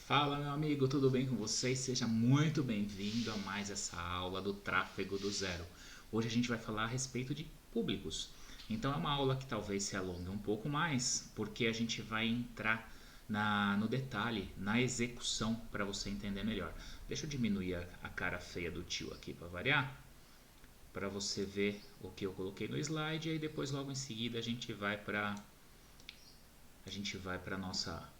Fala, meu amigo, tudo bem com vocês? Seja muito bem-vindo a mais essa aula do tráfego do zero. Hoje a gente vai falar a respeito de públicos. Então é uma aula que talvez se alongue um pouco mais, porque a gente vai entrar no detalhe, na execução, para você entender melhor. Deixa eu diminuir a cara feia do tio aqui para variar, para você ver o que eu coloquei no slide, e aí depois logo em seguida a gente vai para nossa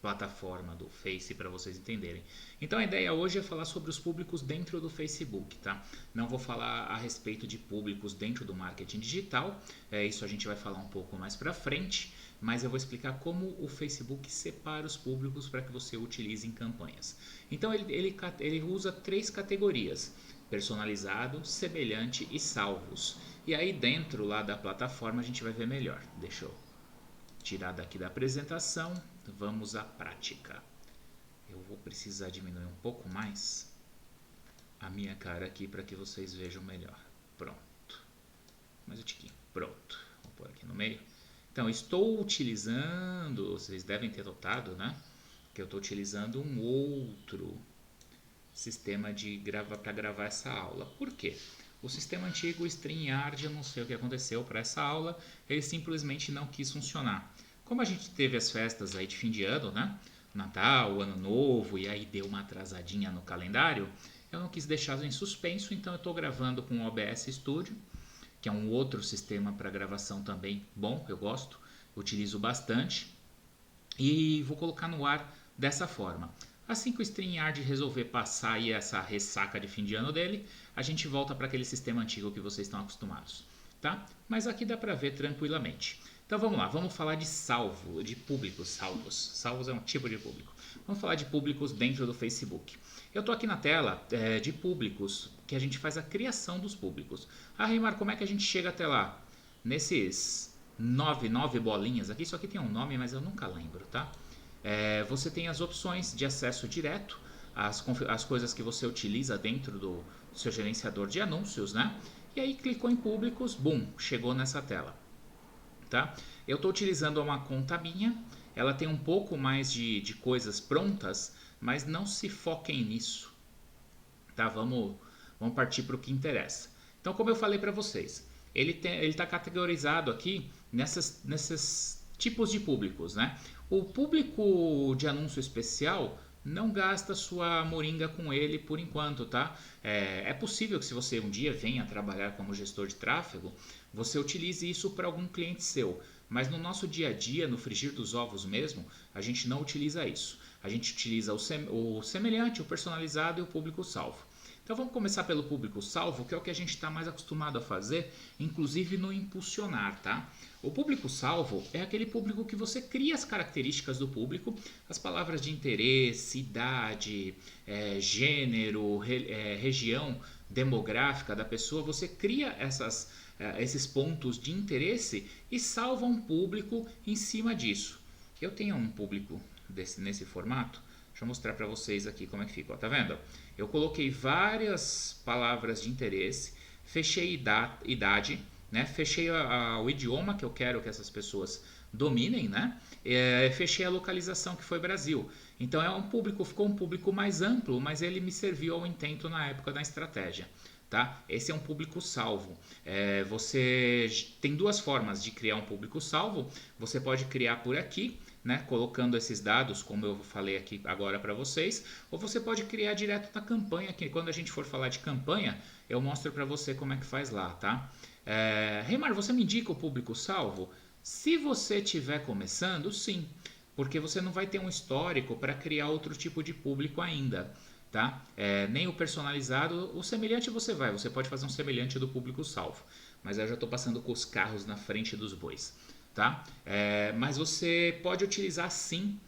plataforma do Face para vocês entenderem. Então a ideia hoje é falar sobre os públicos dentro do Facebook, tá? Não vou falar a respeito de públicos dentro do marketing digital, isso a gente vai falar um pouco mais para frente, mas eu vou explicar como o Facebook separa os públicos para que você utilize em campanhas. Então ele usa três categorias: personalizado, semelhante e salvos. E aí dentro lá da plataforma a gente vai ver melhor. Deixa eu tirar daqui da apresentação, vamos à prática. Eu vou precisar diminuir um pouco mais a minha cara aqui para que vocês vejam melhor. Pronto. Mais um tiquinho. Pronto. Vou pôr aqui no meio. Então, estou utilizando, vocês devem ter notado, né? Que eu estou utilizando um outro sistema para gravar essa aula. Por quê? O sistema antigo, o StreamYard, eu não sei o que aconteceu para essa aula, ele simplesmente não quis funcionar. Como a gente teve as festas aí de fim de ano, né? Natal, Ano Novo, e aí deu uma atrasadinha no calendário, eu não quis deixar em suspenso, então eu estou gravando com o OBS Studio, que é um outro sistema para gravação também bom, eu gosto, utilizo bastante, e vou colocar no ar dessa forma. Assim que o StreamYard resolver passar aí essa ressaca de fim de ano dele, a gente volta para aquele sistema antigo que vocês estão acostumados, tá? Mas aqui dá para ver tranquilamente. Então vamos lá, vamos falar de de públicos salvos. Salvos é um tipo de público. Vamos falar de públicos dentro do Facebook. Eu estou aqui na tela de públicos, que a gente faz a criação dos públicos. Ah, Reimar, como é que a gente chega até lá? Nesses nove bolinhas aqui, isso aqui tem um nome, mas eu nunca lembro, tá? Você tem as opções de acesso direto, as coisas que você utiliza dentro do seu gerenciador de anúncios, né? E aí clicou em públicos, bum, chegou nessa tela, tá? Eu estou utilizando uma conta minha, ela tem um pouco mais de coisas prontas, mas não se foquem nisso, tá? Vamos partir para o que interessa. Então, como eu falei para vocês, ele está categorizado aqui nesses tipos de públicos, né? O público de anúncio especial não gasta sua moringa com ele por enquanto, tá? É possível que se você um dia venha trabalhar como gestor de tráfego, você utilize isso para algum cliente seu. Mas no nosso dia a dia, no frigir dos ovos mesmo, a gente não utiliza isso. A gente utiliza o semelhante, o personalizado e o público salvo. Então vamos começar pelo público salvo, que é o que a gente está mais acostumado a fazer, inclusive no impulsionar, tá? O público salvo é aquele público que você cria as características do público, as palavras de interesse, idade, gênero, região demográfica da pessoa, você cria esses pontos de interesse e salva um público em cima disso. Eu tenho um público nesse formato. Deixa eu mostrar para vocês aqui como é que fica, ó, tá vendo? Eu coloquei várias palavras de interesse, fechei idade, né? Fechei o idioma que eu quero que essas pessoas dominem, né? Fechei a localização que foi Brasil. Então ficou um público mais amplo, mas ele me serviu ao intento na época da estratégia. Tá? Esse é um público salvo. Você tem duas formas de criar um público salvo. Você pode criar por aqui, né, colocando esses dados, como eu falei aqui agora para vocês, ou você pode criar direto na campanha, que quando a gente for falar de campanha, eu mostro para você como é que faz lá, tá? Reimar, você me indica o público salvo? Se você estiver começando, sim, porque você não vai ter um histórico para criar outro tipo de público ainda. Tá? Nem o personalizado, o semelhante você pode fazer um semelhante do público salvo, mas eu já estou passando com os carros na frente dos bois, tá? Mas você pode utilizar sim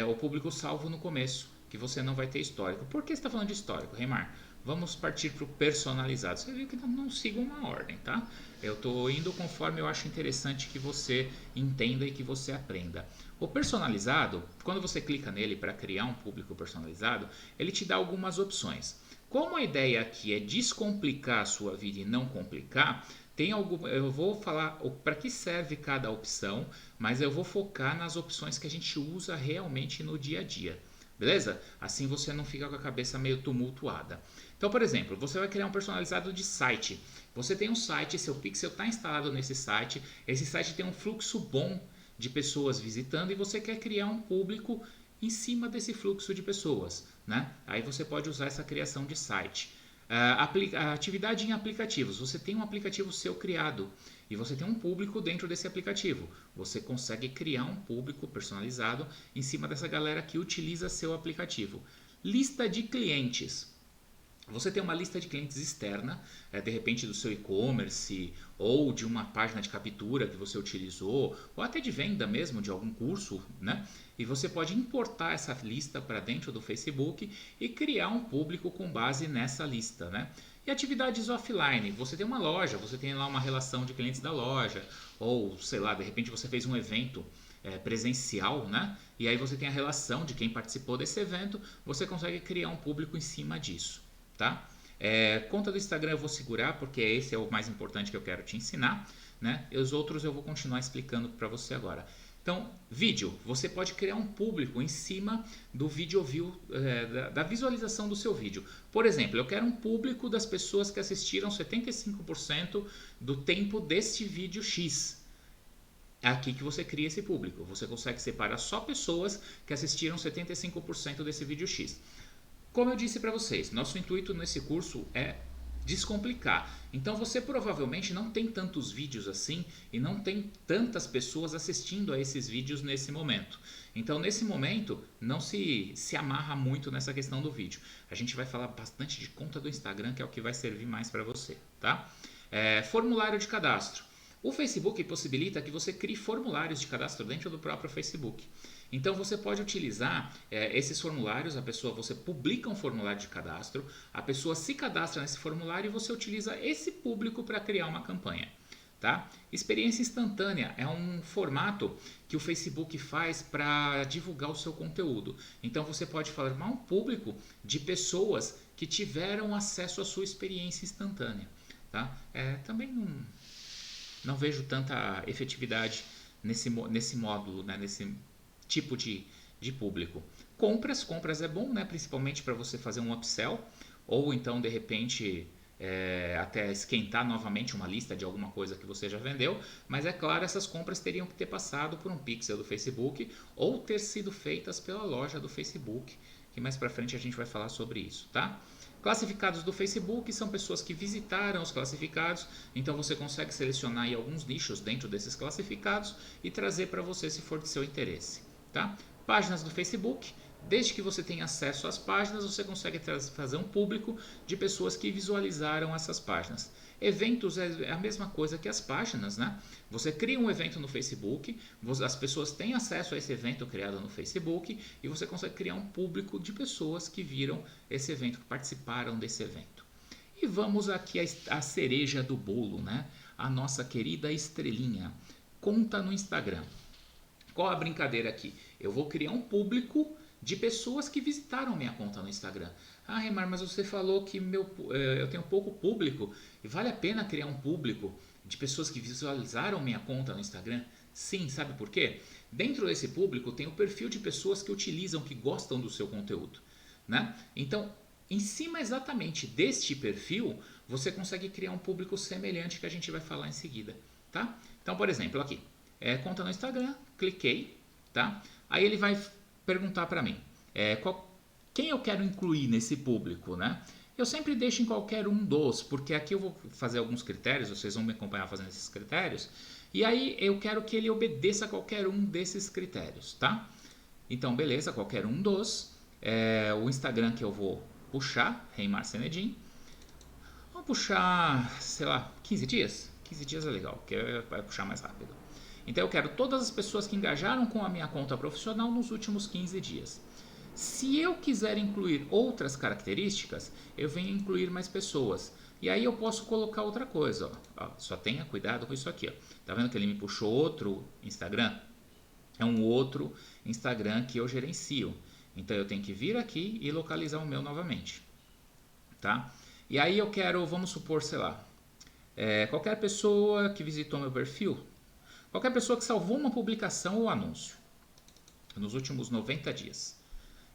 o público salvo no começo, que você não vai ter histórico. Por que você está falando de histórico, Reimar? Vamos partir para o personalizado. Você viu que não siga uma ordem, tá? Eu estou indo conforme eu acho interessante que você entenda e que você aprenda. O personalizado, quando você clica nele para criar um público personalizado, ele te dá algumas opções. Como a ideia aqui é descomplicar a sua vida e não complicar, eu vou falar para que serve cada opção, mas eu vou focar nas opções que a gente usa realmente no dia a dia. Beleza? Assim você não fica com a cabeça meio tumultuada. Então, por exemplo, você vai criar um personalizado de site. Você tem um site, seu pixel está instalado nesse site, esse site tem um fluxo bom de pessoas visitando e você quer criar um público em cima desse fluxo de pessoas, né? Aí você pode usar essa criação de site. A atividade em aplicativos. Você tem um aplicativo seu criado e você tem um público dentro desse aplicativo. Você consegue criar um público personalizado em cima dessa galera que utiliza seu aplicativo. Lista de clientes. Você tem uma lista de clientes externa, de repente do seu e-commerce ou de uma página de captura que você utilizou, ou até de venda mesmo de algum curso, né? E você pode importar essa lista para dentro do Facebook e criar um público com base nessa lista, né? E atividades offline, você tem uma loja, você tem lá uma relação de clientes da loja, ou sei lá, de repente você fez um evento presencial, né? E aí você tem a relação de quem participou desse evento, você consegue criar um público em cima disso. Tá? Conta do Instagram eu vou segurar porque esse é o mais importante que eu quero te ensinar, né? E os outros eu vou continuar explicando para você agora. Então, vídeo, você pode criar um público em cima do vídeo view, da visualização do seu vídeo. Por exemplo, eu quero um público das pessoas que assistiram 75% do tempo deste vídeo X. É aqui que você cria esse público. Você consegue separar só pessoas que assistiram 75% desse vídeo X. Como eu disse para vocês, nosso intuito nesse curso é descomplicar. Então você provavelmente não tem tantos vídeos assim e não tem tantas pessoas assistindo a esses vídeos nesse momento. Então nesse momento não se amarra muito nessa questão do vídeo. A gente vai falar bastante de conta do Instagram, que é o que vai servir mais para você, tá? Formulário de cadastro. O Facebook possibilita que você crie formulários de cadastro dentro do próprio Facebook. Então você pode utilizar esses formulários, você publica um formulário de cadastro, a pessoa se cadastra nesse formulário e você utiliza esse público para criar uma campanha. Tá? Experiência instantânea é um formato que o Facebook faz para divulgar o seu conteúdo. Então você pode formar um público de pessoas que tiveram acesso à sua experiência instantânea. Tá? Também não vejo tanta efetividade nesse módulo, né? Nesse tipo de público. Compras é bom, né? Principalmente para você fazer um upsell ou então de repente até esquentar novamente uma lista de alguma coisa que você já vendeu, mas é claro, essas compras teriam que ter passado por um pixel do Facebook ou ter sido feitas pela loja do Facebook, que mais para frente a gente vai falar sobre isso, tá? Classificados do Facebook são pessoas que visitaram os classificados, então você consegue selecionar aí alguns nichos dentro desses classificados e trazer para você se for de seu interesse. Tá? Páginas do Facebook, desde que você tenha acesso às páginas, você consegue fazer um público de pessoas que visualizaram essas páginas. Eventos é a mesma coisa que as páginas, né? Você cria um evento no Facebook, as pessoas têm acesso a esse evento criado no Facebook e você consegue criar um público de pessoas que viram esse evento, que participaram desse evento. E vamos aqui à cereja do bolo, né? A nossa querida estrelinha. Conta no Instagram. Qual a brincadeira aqui? Eu vou criar um público de pessoas que visitaram minha conta no Instagram. Ah, Remar, mas você falou que eu tenho pouco público e vale a pena criar um público de pessoas que visualizaram minha conta no Instagram? Sim, sabe por quê? Dentro desse público tem o perfil de pessoas que utilizam, que gostam do seu conteúdo, né? Então, em cima exatamente deste perfil, você consegue criar um público semelhante que a gente vai falar em seguida, tá? Então, por exemplo, aqui, conta no Instagram, cliquei, tá? Aí ele vai perguntar para mim, quem eu quero incluir nesse público, né? Eu sempre deixo em qualquer um dos, porque aqui eu vou fazer alguns critérios, vocês vão me acompanhar fazendo esses critérios, e aí eu quero que ele obedeça a qualquer um desses critérios, tá? Então, beleza, qualquer um dos. O Instagram que eu vou puxar, Remar Senedin. Vamos puxar, sei lá, 15 dias? 15 dias é legal, porque vai puxar mais rápido. Então eu quero todas as pessoas que engajaram com a minha conta profissional nos últimos 15 dias. Se eu quiser incluir outras características, eu venho incluir mais pessoas. E aí eu posso colocar outra coisa. Ó. Só tenha cuidado com isso aqui. Ó. Tá vendo que ele me puxou outro Instagram? É um outro Instagram que eu gerencio. Então eu tenho que vir aqui e localizar o meu novamente. Tá? E aí eu quero, vamos supor, sei lá, qualquer pessoa que visitou meu perfil, qualquer pessoa que salvou uma publicação ou anúncio nos últimos 90 dias.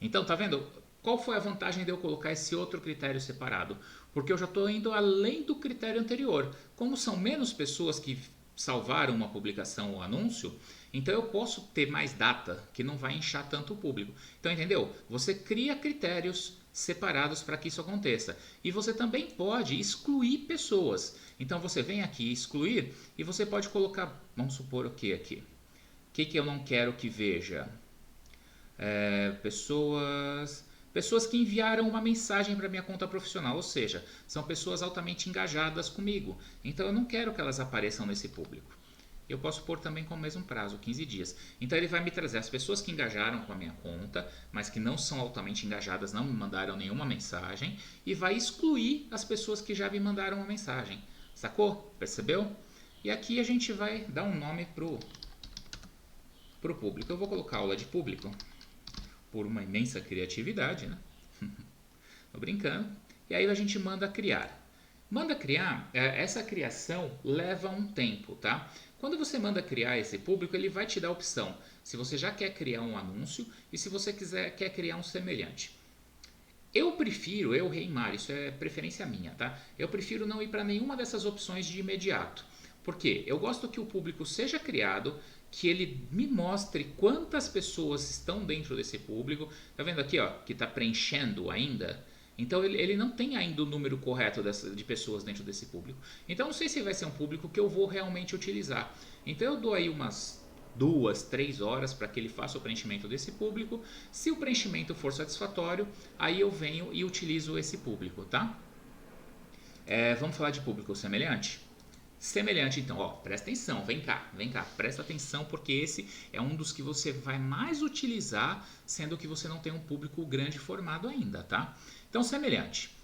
Então, tá vendo? Qual foi a vantagem de eu colocar esse outro critério separado? Porque eu já estou indo além do critério anterior. Como são menos pessoas que salvaram uma publicação ou anúncio, então eu posso ter mais data que não vai inchar tanto o público. Então, entendeu? Você cria critérios separados para que isso aconteça. E você também pode excluir pessoas. Então você vem aqui excluir e você pode colocar, vamos supor o que aqui? O que eu não quero que veja? Pessoas que enviaram uma mensagem para minha conta profissional, ou seja, são pessoas altamente engajadas comigo. Então eu não quero que elas apareçam nesse público. Eu posso pôr também com o mesmo prazo, 15 dias. Então ele vai me trazer as pessoas que engajaram com a minha conta, mas que não são altamente engajadas, não me mandaram nenhuma mensagem, e vai excluir as pessoas que já me mandaram uma mensagem. Sacou? Percebeu? E aqui a gente vai dar um nome pro público. Eu vou colocar aula de público, por uma imensa criatividade, né? Tô brincando. E aí a gente manda criar. Manda criar, essa criação leva um tempo, tá? Quando você manda criar esse público, ele vai te dar a opção se você já quer criar um anúncio e se você quer criar um semelhante. Eu prefiro, Reimar, isso é preferência minha, tá? Eu prefiro não ir para nenhuma dessas opções de imediato. Por quê? Eu gosto que o público seja criado, que ele me mostre quantas pessoas estão dentro desse público. Tá vendo aqui, ó, que está preenchendo ainda? Então ele não tem ainda o número correto de pessoas dentro desse público. Então não sei se vai ser um público que eu vou realmente utilizar. Então eu dou aí umas 2, 3 horas para que ele faça o preenchimento desse público. Se o preenchimento for satisfatório, aí eu venho e utilizo esse público, tá? Vamos falar de público semelhante? Semelhante, então, ó, presta atenção, vem cá, presta atenção, porque esse é um dos que você vai mais utilizar, sendo que você não tem um público grande formado ainda, tá? Então, semelhante.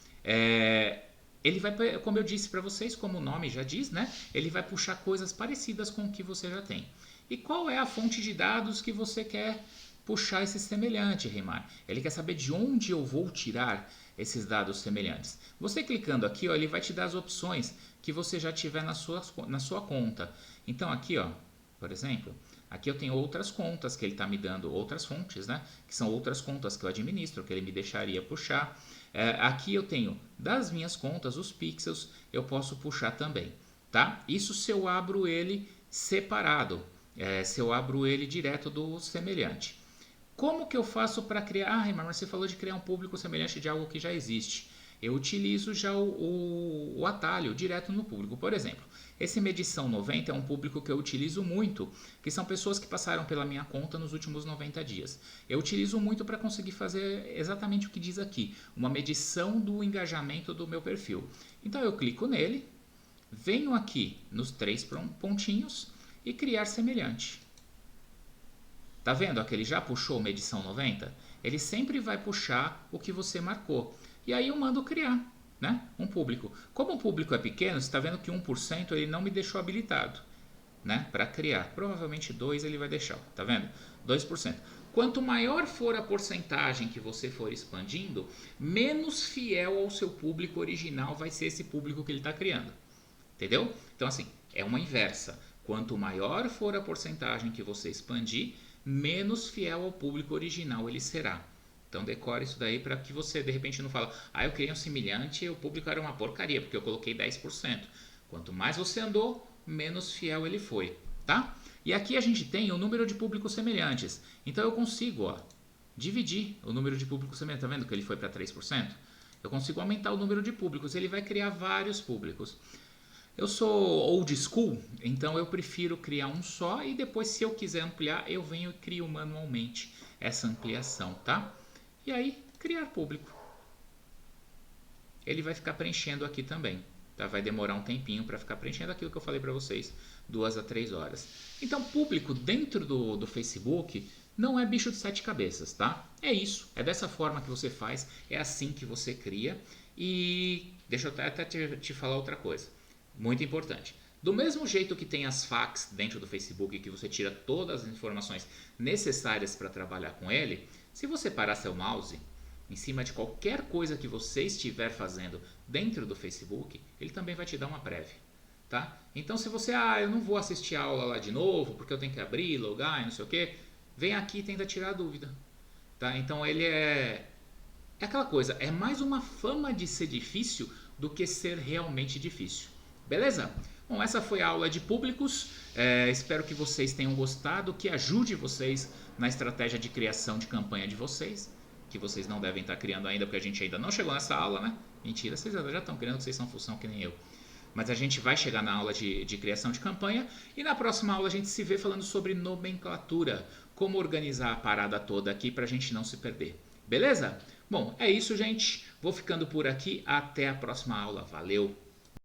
Ele vai, como eu disse para vocês, como o nome já diz, né? Ele vai puxar coisas parecidas com o que você já tem. E qual é a fonte de dados que você quer puxar esse semelhante, Reimar? Ele quer saber de onde eu vou tirar esses dados semelhantes. Você clicando aqui, ó, ele vai te dar as opções que você já tiver na sua conta. Então aqui, ó, por exemplo, aqui eu tenho outras contas que ele está me dando, outras fontes, né? Que são outras contas que eu administro, que ele me deixaria puxar. Aqui eu tenho das minhas contas, os pixels, eu posso puxar também, tá? Isso se eu abro ele separado, se eu abro ele direto do semelhante. Como que eu faço para criar? Ah, mas você falou de criar um público semelhante de algo que já existe. Eu utilizo já o atalho direto no público. Por exemplo, esse medição 90 é um público que eu utilizo muito, que são pessoas que passaram pela minha conta nos últimos 90 dias. Eu utilizo muito para conseguir fazer exatamente o que diz aqui, uma medição do engajamento do meu perfil. Então eu clico nele, venho aqui nos 3 pontinhos e criar semelhante. Tá vendo? Aqui ele já puxou uma edição 90? Ele sempre vai puxar o que você marcou. E aí eu mando criar, né? Um público. Como o público é pequeno, você está vendo que 1% ele não me deixou habilitado, né? Para criar. Provavelmente 2 ele vai deixar, tá vendo? 2%. Quanto maior for a porcentagem que você for expandindo, menos fiel ao seu público original vai ser esse público que ele está criando. Entendeu? Então assim, é uma inversa. Quanto maior for a porcentagem que você expandir, menos fiel ao público original ele será. Então decore isso daí para que você de repente não fala, eu criei um semelhante e o público era uma porcaria, porque eu coloquei 10%. Quanto mais você andou, menos fiel ele foi, tá? E aqui a gente tem o número de públicos semelhantes. Então eu consigo, dividir o número de públicos semelhantes. Tá vendo que ele foi para 3%? Eu consigo aumentar o número de públicos, ele vai criar vários públicos. Eu sou old school, então eu prefiro criar um só e depois, se eu quiser ampliar, eu venho e crio manualmente essa ampliação, tá? E aí, criar público. Ele vai ficar preenchendo aqui também, tá? Vai demorar um tempinho para ficar preenchendo aquilo que eu falei para vocês, 2 a 3 horas. Então, público dentro do Facebook não é bicho de 7 cabeças, tá? É isso, é dessa forma que você faz, é assim que você cria. E deixa eu até te falar outra coisa. Muito importante. Do mesmo jeito que tem as FAQs dentro do Facebook, que você tira todas as informações necessárias para trabalhar com ele, se você parar seu mouse em cima de qualquer coisa que você estiver fazendo dentro do Facebook, ele também vai te dar uma prévia, tá? Então se você, eu não vou assistir a aula lá de novo, porque eu tenho que abrir, logar e não sei o que, vem aqui e tenta tirar a dúvida. tá? Então ele é aquela coisa, é mais uma fama de ser difícil do que ser realmente difícil. Beleza? Bom, essa foi a aula de públicos. Espero que vocês tenham gostado, que ajude vocês na estratégia de criação de campanha de vocês, que vocês não devem estar criando ainda, porque a gente ainda não chegou nessa aula, né? Mentira, vocês já estão criando, que vocês são função que nem eu. Mas a gente vai chegar na aula de criação de campanha e na próxima aula a gente se vê falando sobre nomenclatura, como organizar a parada toda aqui para a gente não se perder. Beleza? Bom, é isso, gente. Vou ficando por aqui. Até a próxima aula. Valeu!